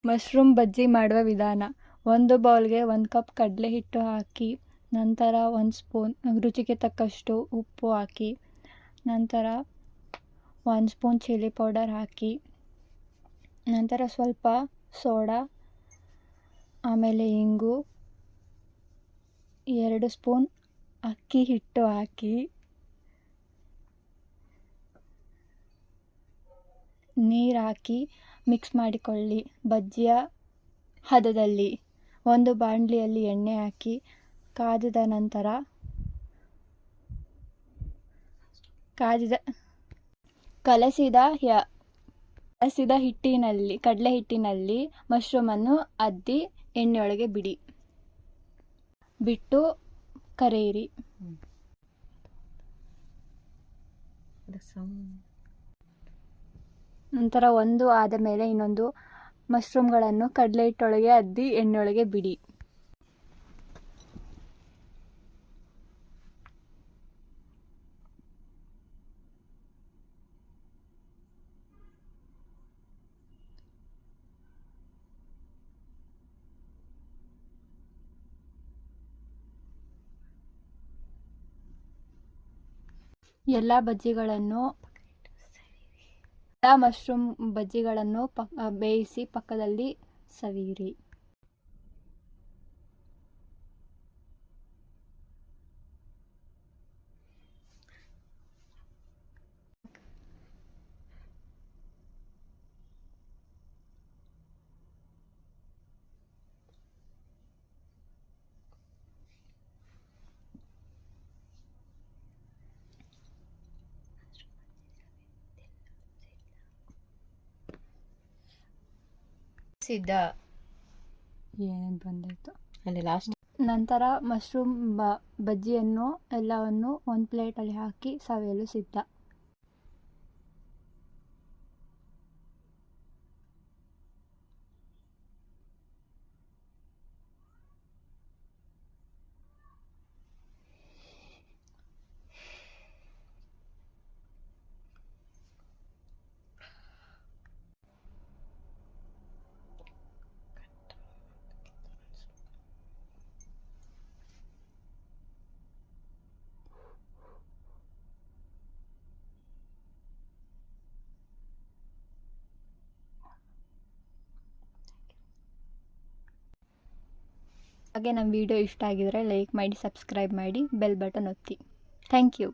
Mushroom ಬಜ್ಜಿ ಮಾಡುವ ವಿಧಾನ. ಒಂದು ಬೌಲ್ಗೆ 1 ಕಪ್ ಕಡಲೆ ಹಿಟ್ಟು ಹಾಕಿ, ನಂತರ 1 ಸ್ಪೂನ್ ರುಚಿಗೆ ತಕ್ಕಷ್ಟು ಉಪ್ಪು ಹಾಕಿ, ನಂತರ 1 ಸ್ಪೂನ್ ಚಿಲ್ಲಿ ಪೌಡರ್ ಹಾಕಿ, ನಂತರ ಸ್ವಲ್ಪ ಸೋಡಾ, ಆಮೇಲೆ ಇಂಗು, 2 ಸ್ಪೂನ್ ಅಕ್ಕಿ ಹಿಟ್ಟು ಹಾಕಿ ನೀರು ಹಾಕಿ ಮಿಕ್ಸ್ ಮಾಡಿಕೊಳ್ಳಿ. ಬಜ್ಜಿಯ ಹದದಲ್ಲಿ ಒಂದು ಬಾಣಲಿಯಲ್ಲಿ ಎಣ್ಣೆ ಹಾಕಿ ಕಾದಿದ ನಂತರ ಕಲಸಿದ ಹಿಟ್ಟಿನಲ್ಲಿ ಕಡಲೆ ಹಿಟ್ಟಿನಲ್ಲಿ ಮಶ್ರೂಮನ್ನು ಅದ್ದಿ ಎಣ್ಣೆಯೊಳಗೆ ಬಿಟ್ಟು ಕರೆಯಿರಿ. ನಂತರ ಒಂದು ಆದ ಮೇಲೆ ಇನ್ನೊಂದು ಮಶ್ರೂಮ್ಗಳನ್ನು ಕಡಲೆ ಹಿಟ್ಟೊಳಗೆ ಅದ್ದಿ ಎಣ್ಣೆಯೊಳಗೆ ಬಿಡಿ. ಎಲ್ಲ ಮಶ್ರೂಮ್ ಬಜ್ಜಿಗಳನ್ನು ಬೇಯಿಸಿ ಪಕ್ಕದಲ್ಲಿ ಸವಿಯಿರಿ. ಏನೇನು ಬಂದಾಯ್ತು ಅಲ್ಲಿ ಲಾಸ್ಟ್. ನಂತರ ಮಶ್ರೂಮ್ ಬಜ್ಜಿಯನ್ನು ಎಲ್ಲವನ್ನು ಒಂದು ಪ್ಲೇಟಲ್ಲಿ ಹಾಕಿ ಸವಿಯಲು ಸಿದ್ಧ. ಹಾಗೆ ನಮ್ಮ ವಿಡಿಯೋ ಇಷ್ಟ ಆಗಿದ್ರೆ ಲೈಕ್ ಮಾಡಿ, ಸಬ್ಸ್ಕ್ರೈಬ್ ಮಾಡಿ, ಬೆಲ್ ಬಟನ್ ಒತ್ತಿ. Thank you.